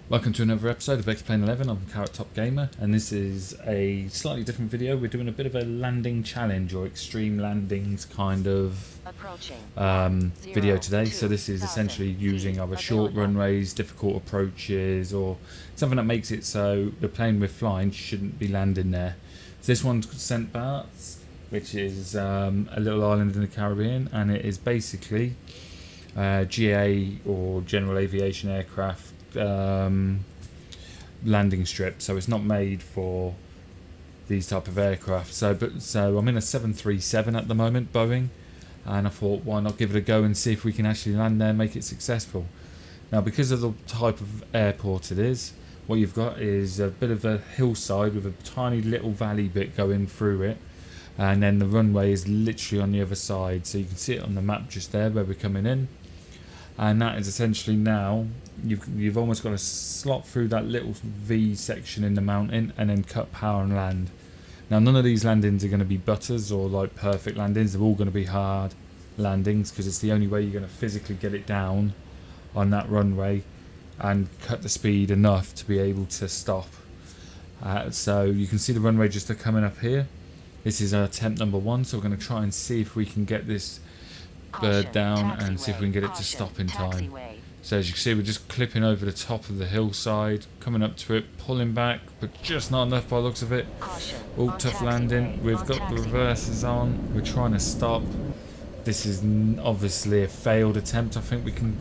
Welcome to another episode of Xplane 11. I'm Carrot Top Gamer, and this is a slightly different video. We're doing a bit of a landing challenge or extreme landings kind of video today. So this is essentially using either short runways, difficult approaches, or something that makes it so the plane we're flying shouldn't be landing there. So this one's St Barthélemy, which is a little island in the Caribbean, and it is basically GA or general aviation aircraft landing strip, so it's not made for these type of aircraft. So I'm in a 737 at the moment, Boeing, and I thought, why not give it a go and see if we can actually land there and make it successful. Now, because of the type of airport it is, what you've got is a bit of a hillside with a tiny little valley bit going through it, and then the runway is literally on the other side, so you can see it on the map just there where we're coming in. And that is essentially now, you've almost got to slot through that little V section in the mountain and then cut power and land. Now, none of these landings are going to be butters or like perfect landings. They're all going to be hard landings because it's the only way you're going to physically get it down on that runway and cut the speed enough to be able to stop. So you can see the runway just coming up here. This is attempt number 1, so we're going to try and see if we can get this bird down and see if we can get it to stop in time. So as you can see, we're just clipping over the top of the hillside, coming up to it, pulling back, but just not enough by the looks of it. Oh, tough landing. We've got the reverses on. We're trying to stop. This is obviously a failed attempt, I think we can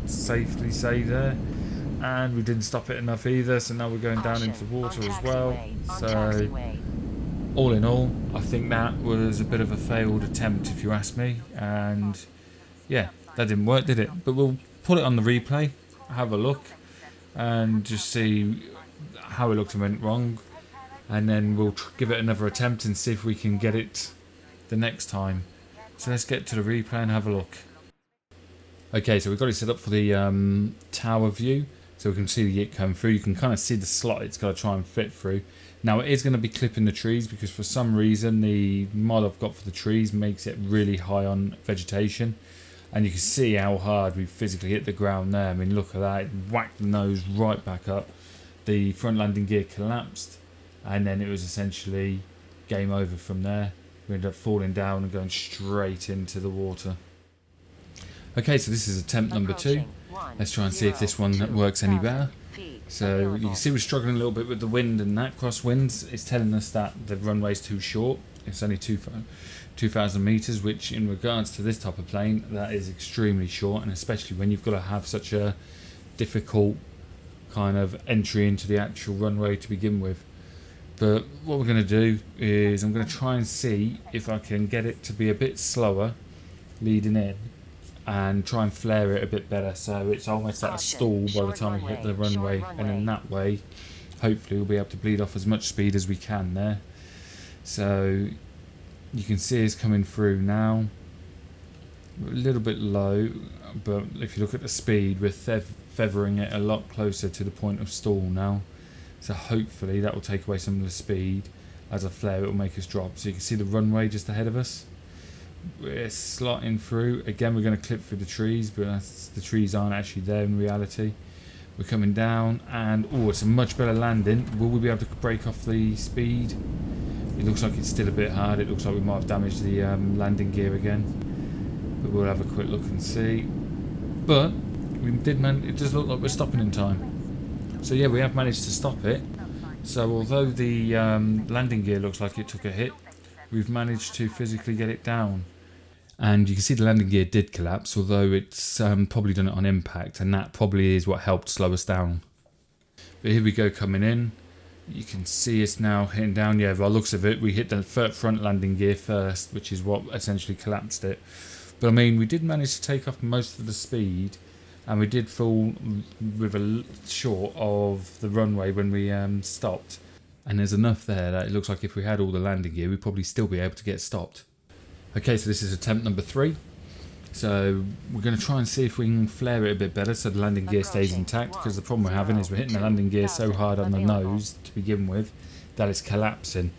safely say there. And we didn't stop it enough either, so now we're going down into the water as well. So all in all, I think that was a bit of a failed attempt, if you ask me. And yeah, that didn't work, did it? But we'll put it on the replay, have a look, and just see how it looked and went wrong. And then we'll give it another attempt and see if we can get it the next time. So let's get to the replay and have a look. Okay, so we've got it set up for the tower view, so we can see the Yit come through. You can kind of see the slot it's got to try and fit through. Now, it is going to be clipping the trees because for some reason the mod I've got for the trees makes it really high on vegetation. And you can see how hard we physically hit the ground there. I mean, look at that. It whacked the nose right back up. The front landing gear collapsed. And then it was essentially game over from there. We ended up falling down and going straight into the water. Okay, so this is attempt number 2. Let's try and see if this one works any better. So you can see we're struggling a little bit with the wind, and that crosswinds is telling us that the runway's too short. It's only 2,000 meters, which in regards to this type of plane, that is extremely short, and especially when you've got to have such a difficult kind of entry into the actual runway to begin with. But what we're going to do is I'm going to try and see if I can get it to be a bit slower leading in and try and flare it a bit better, so it's almost at a stall by the time we hit the runway, and in that way hopefully we'll be able to bleed off as much speed as we can there. So you can see it's coming through now, a little bit low, but if you look at the speed, we're feathering it a lot closer to the point of stall now, so hopefully that will take away some of the speed. As I flare, it will make us drop. So you can see the runway just ahead of us. We're slotting through. Again, we're going to clip through the trees, but the trees aren't actually there in reality. We're coming down, and oh, it's a much better landing. Will we be able to break off the speed? It looks like it's still a bit hard. It looks like we might have damaged the landing gear again, but we'll have a quick look and see. But we did it does look like we're stopping in time. So yeah, we have managed to stop it. So although the landing gear looks like it took a hit, we've managed to physically get it down. And you can see the landing gear did collapse, although it's probably done it on impact, and that probably is what helped slow us down. But here we go coming in. You can see us now hitting down. Yeah, by the looks of it, we hit the front landing gear first, which is what essentially collapsed it. But I mean, we did manage to take off most of the speed, and we did fall with a short of the runway when we stopped. And there's enough there that it looks like if we had all the landing gear, we'd probably still be able to get stopped. Okay, so this is attempt number 3. So we're going to try and see if we can flare it a bit better so the landing gear stays intact, because the problem we're having is we're hitting the landing gear so hard on the nose to begin with that it's collapsing.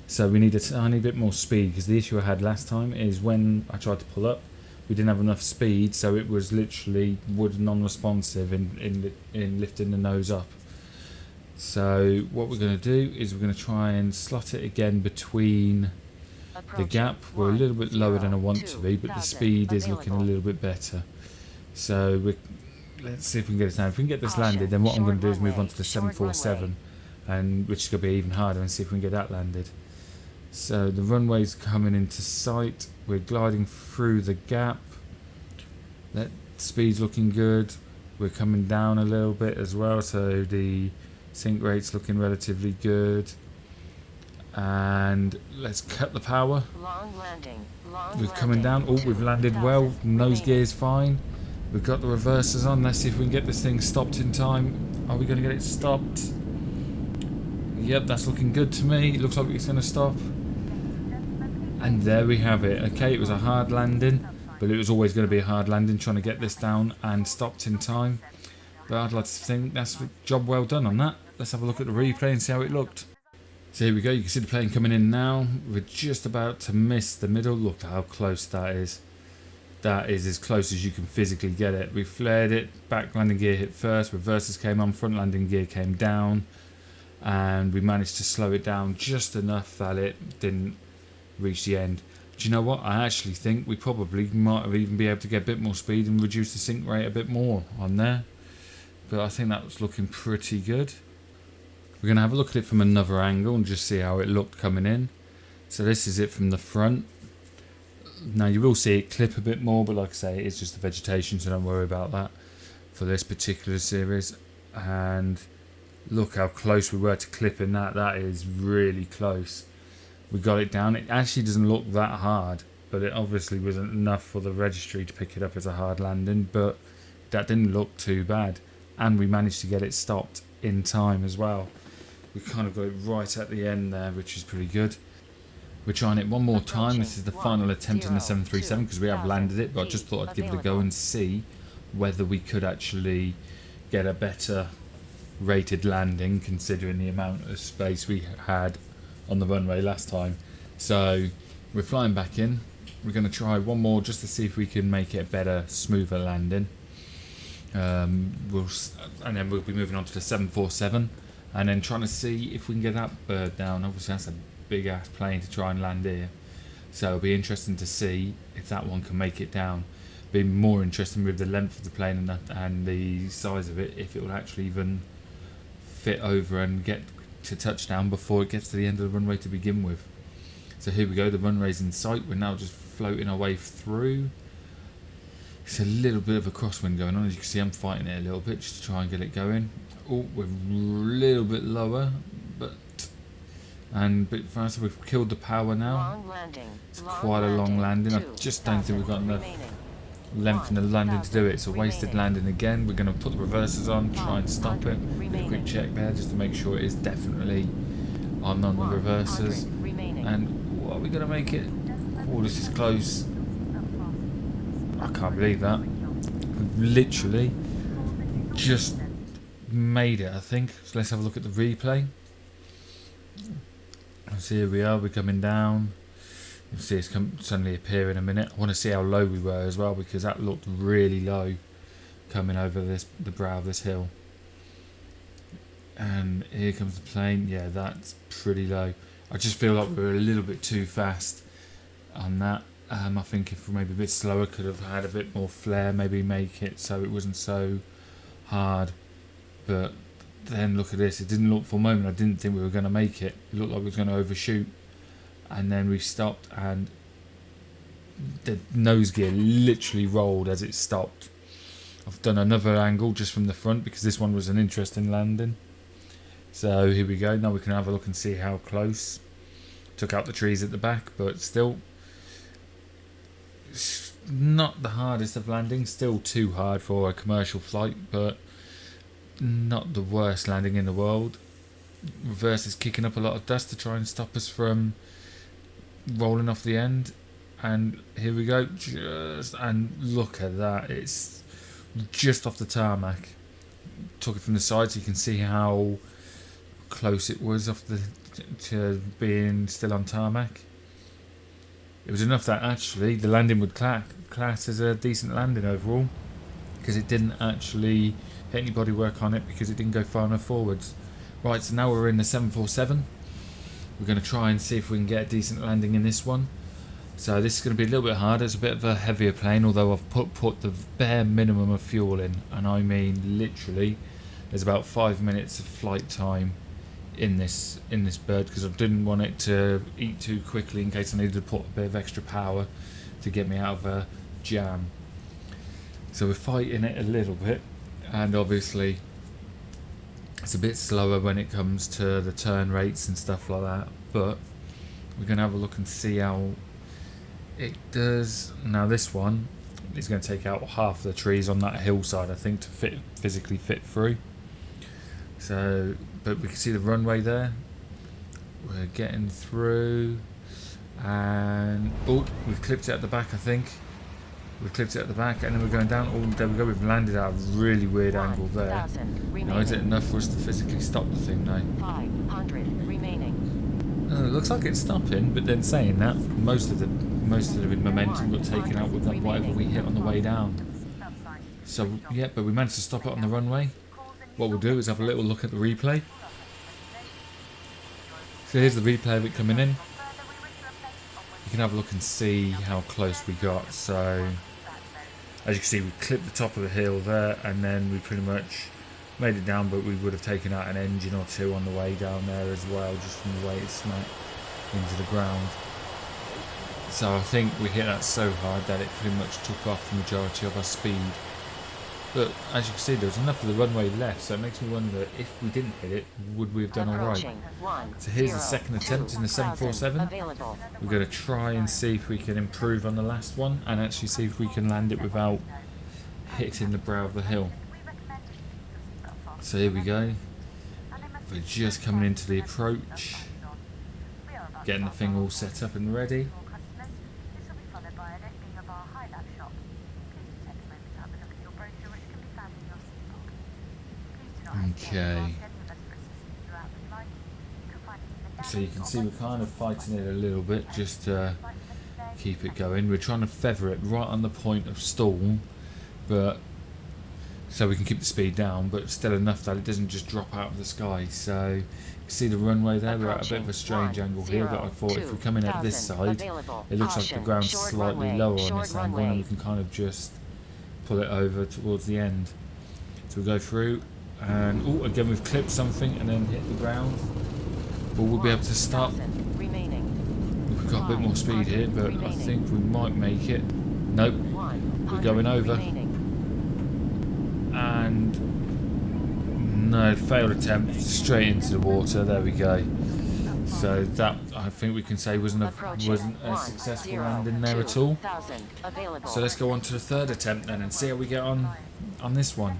So we need a tiny bit more speed, because the issue I had last time is when I tried to pull up, we didn't have enough speed, so it was literally non-responsive in lifting the nose up. So what we're going to do is we're going to try and slot it again between the gap. We're a little bit lower than I want to be, but the speed is looking a little bit better. So let's see if we can get it down. If we can get this landed, then what I'm going to do is move on to the 747, which is going to be even harder, and see if we can get that landed. So the runway's coming into sight. We're gliding through the gap. That speed's looking good. We're coming down a little bit as well, so the sink rate's looking relatively good. And let's cut the power. We're coming down. Oh, we've landed well. Nose gear's fine. We've got the reversers on. Let's see if we can get this thing stopped in time. Are we going to get it stopped? Yep, that's looking good to me. It looks like it's going to stop. And there we have it. Okay, it was a hard landing, but it was always going to be a hard landing, trying to get this down and stopped in time. But I'd like to think that's a job well done on that. Let's have a look at the replay and see how it looked. So here we go. You can see the plane coming in now. We're just about to miss the middle. Look how close that is. That is as close as you can physically get it. We flared it. Back landing gear hit first. Reversers came on. Front landing gear came down. And we managed to slow it down just enough that it didn't reach the end. Do you know what? I actually think we probably might have even be able to get a bit more speed and reduce the sink rate a bit more on there. But I think that was looking pretty good. We're going to have a look at it from another angle and just see how it looked coming in. So this is it from the front. Now you will see it clip a bit more, but like I say, it's just the vegetation, so don't worry about that for this particular series. And look how close we were to clipping that. That is really close. We got it down. It actually doesn't look that hard, but it obviously wasn't enough for the registry to pick it up as a hard landing, but that didn't look too bad. And we managed to get it stopped in time as well. We kind of got it right at the end there, which is pretty good. We're trying it one more time. This is the final attempt in the 737 because we have landed it, but I just thought I'd give it a go and see whether we could actually get a better rated landing considering the amount of space we had on the runway last time. So we're flying back in. We're going to try one more just to see if we can make it a better, smoother landing. And then we'll be moving on to the 747 and then trying to see if we can get that bird down. Obviously that's a big ass plane to try and land here, so it'll be interesting to see if that one can make it down. Be more interesting with the length of the plane and the size of it, if it will actually even fit over and get to touchdown before it gets to the end of the runway to begin with. So here we go, the runway's in sight. We're now just floating our way through. It's a little bit of a crosswind going on. As you can see, I'm fighting it a little bit just to try and get it going. Oh, we're a little bit lower, but a bit faster. We've killed the power now. It's quite a long landing. I just don't think we've got enough length in the landing to do it. It's a wasted landing again. We're going to put the reversers on, try and stop it. Do a quick check there just to make sure it is definitely on the reversers. And what are we going to make it? Oh, this is close. I can't believe that. We've literally just made it, I think. So let's have a look at the replay. So here we are, we're coming down. You'll see it's suddenly appear in a minute. I want to see how low we were as well, because that looked really low coming over the brow of this hill. And here comes the plane. Yeah, that's pretty low. I just feel like we were a little bit too fast on that. I think if we were maybe a bit slower, could have had a bit more flair, maybe make it so it wasn't so hard. But then look at this, it didn't look for a moment, I didn't think we were going to make it. It looked like we were going to overshoot. And then we stopped and the nose gear literally rolled as it stopped. I've done another angle just from the front because this one was an interesting landing. So here we go, now we can have a look and see how close. Took out the trees at the back, but still not the hardest of landings, still too hard for a commercial flight, but not the worst landing in the world. Reverse is kicking up a lot of dust to try and stop us from rolling off the end. And here we go, and look at that, it's just off the tarmac. Took it from the side so you can see how close it was to being still on tarmac. it was enough that actually the landing would class as a decent landing overall, because it didn't actually hit any bodywork on it because it didn't go far enough forwards. Right, so now we're in the 747. We're going to try and see if we can get a decent landing in this one. So this is going to be a little bit harder. It's a bit of a heavier plane, although I've put the bare minimum of fuel in, and I mean literally there's about 5 minutes of flight time in this bird, because I didn't want it to eat too quickly in case I needed to put a bit of extra power to get me out of a jam. So we're fighting it a little bit, and obviously it's a bit slower when it comes to the turn rates and stuff like that, but we're going to have a look and see how it does. Now this one is going to take out half the trees on that hillside, I think, to physically fit through. So, but we can see the runway there. We're getting through, and oh, we've clipped it at the back, I think. We've clipped it at the back, and then we're going down. Oh, there we go. We've landed at a really weird angle there. Now, is it enough for us to physically stop the thing now? 500 remaining. It looks like it's stopping, but then saying that, most of the momentum got taken out with that whatever we hit on the way down. So yeah, but we managed to stop it on the runway. What we'll do is have a little look at the replay. So here's the replay of it coming in. You can have a look and see how close we got. So as you can see, we clipped the top of the hill there, and then we pretty much made it down, but we would have taken out an engine or two on the way down there as well, just from the way it smacked into the ground. So I think we hit that so hard that it pretty much took off the majority of our speed. But as you can see, there was enough of the runway left, so it makes me wonder, if we didn't hit it, would we have done alright? So here's the second attempt in the 747. We're going to try and see if we can improve on the last one, and actually see if we can land it without hitting the brow of the hill. So here we go. We're just coming into the approach, getting the thing all set up and ready. Okay. So you can see we're kind of fighting it a little bit just to keep it going. We're trying to feather it right on the point of stall, but so we can keep the speed down, but still enough that it doesn't just drop out of the sky. So you can see the runway there. We're at a bit of a strange angle here, but I thought if we come in at this side, it looks like the ground's slightly lower on this angle, and we can kind of just pull it over towards the end. So we go through, and oh, again we've clipped something and then hit the ground. But we'll be able to stop. We've got a bit more speed here, but I think we might make it. Nope, we're going over. And no, failed attempt, straight into the water. There we go. So that, I think we can say, wasn't a successful landing there at all. So let's go on to the third attempt then and see how we get on this one.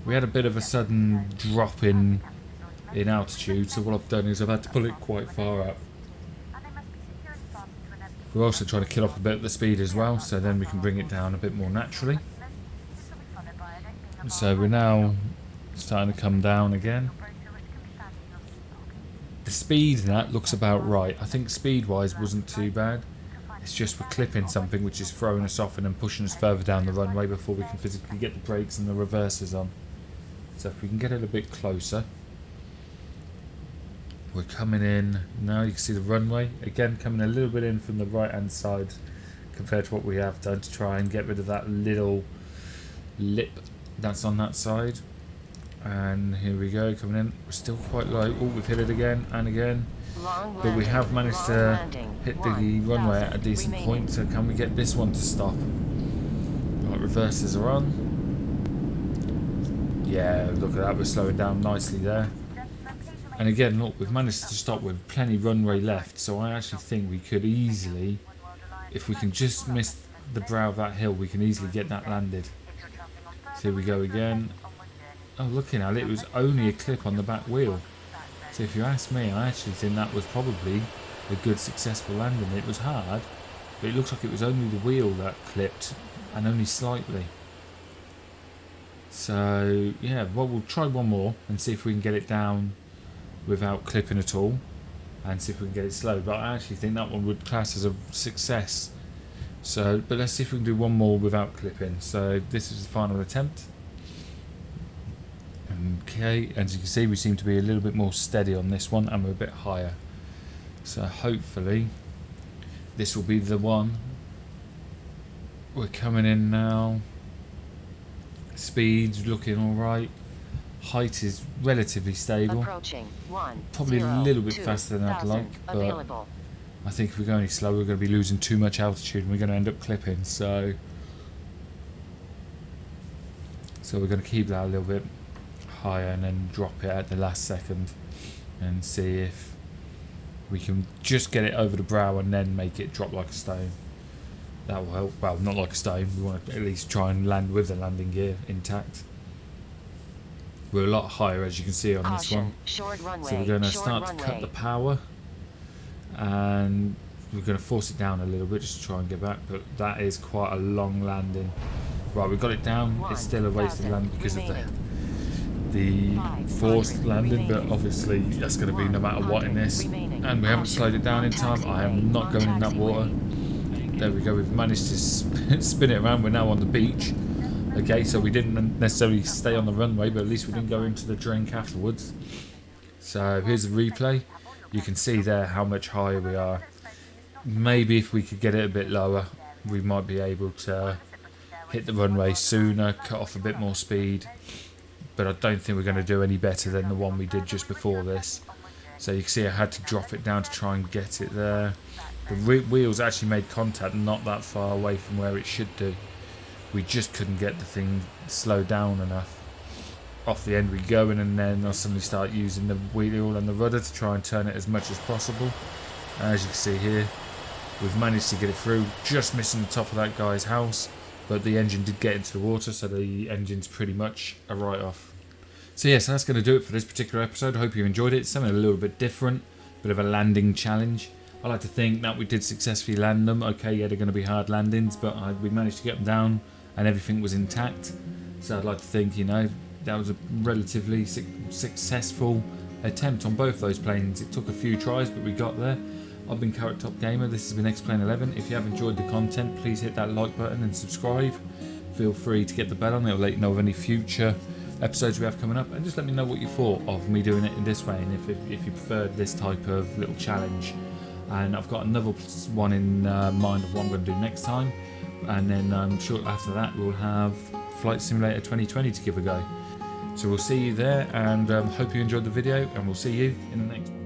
We had a bit of a sudden drop in altitude, so what I've done is I've had to pull it quite far up. We're also trying to kill off a bit of the speed as well, so then we can bring it down a bit more naturally. So we're now starting to come down again. The speed in that looks about right. I think speed-wise wasn't too bad. It's just we're clipping something which is throwing us off and then pushing us further down the runway before we can physically get the brakes and the reversers on. So if we can get it a bit closer. We're coming in now. You can see the runway again coming a little bit in from the right hand side compared to what we have done, to try and get rid of that little lip that's on that side. And here we go, coming in. We're still quite low. Oh, we've hit it again and again, but we have managed to hit the runway at a decent point. So can we get this one to stop? Right, reversers are on. Yeah, look at that, we're slowing down nicely there. And again, look, we've managed to stop with plenty runway left, so I actually think we could easily, if we can just miss the brow of that hill, we can easily get that landed. So here we go again. Oh, looking at it, it was only a clip on the back wheel. So if you ask me, I actually think that was probably a good successful landing. It was hard, but it looks like it was only the wheel that clipped, and only slightly. So yeah, well, we'll try one more and see if we can get it down without clipping at all. and see if we can get it slow. But I actually think that one would class as a success. So, but let's see if we can do one more without clipping. So this is the final attempt. Okay, as you can see, we seem to be a little bit more steady on this one, and we're a bit higher. So hopefully this will be the one. We're coming in now. Speed's looking alright. Height is relatively stable. Probably a little bit faster than I'd like, but I think if we go any slower, we're going to be losing too much altitude and we're going to end up clipping. So we're going to keep that a little bit higher and then drop it at the last second and see if we can just get it over the brow and then make it drop like a stone. That will help. Well, not like a stone. We want to at least try and land with the landing gear intact. We're a lot higher, as you can see on this one. So we're going to start to cut the power, and we're going to force it down a little bit just to try and get back. But that is quite a long landing. Right, we've got it down. It's still a wasted landing because of the forced landing, but obviously that's going to be no matter what in this. And we haven't slowed it down in time. I am not going in that water. There we go. We've managed to spin it around. We're now on the beach. Okay, so we didn't necessarily stay on the runway, but at least we didn't go into the drink afterwards. So here's the replay. You can see there how much higher we are. Maybe if we could get it a bit lower, we might be able to hit the runway sooner, cut off a bit more speed. But I don't think we're going to do any better than the one we did just before this. So you can see I had to drop it down to try and get it there. The wheels actually made contact not that far away from where it should do. We just couldn't get the thing slowed down enough. Off the end we go in, and then I'll suddenly start using the wheel and the rudder to try and turn it as much as possible. As you can see here, we've managed to get it through, just missing the top of that guy's house, but the engine did get into the water, so the engine's pretty much a write-off. So yes, that's going to do it for this particular episode. I hope you enjoyed it. It's something a little bit different, bit of a landing challenge. I like to think that we did successfully land them. Okay, yeah, they're going to be hard landings, but we managed to get them down and everything was intact. So I'd like to think, you know, that was a relatively successful attempt on both those planes. It took a few tries, but we got there. I've been Carrot Top Gamer. This has been Xplane 11. If you have enjoyed the content, please hit that like button and subscribe. Feel free to get the bell on. It'll let you know of any future episodes we have coming up, and just let me know what you thought of me doing it in this way, and if you preferred this type of little challenge. And I've got another one in mind of what I'm going to do next time, and then shortly after that we'll have Flight Simulator 2020 to give a go. So we'll see you there, and hope you enjoyed the video, and we'll see you in the next one.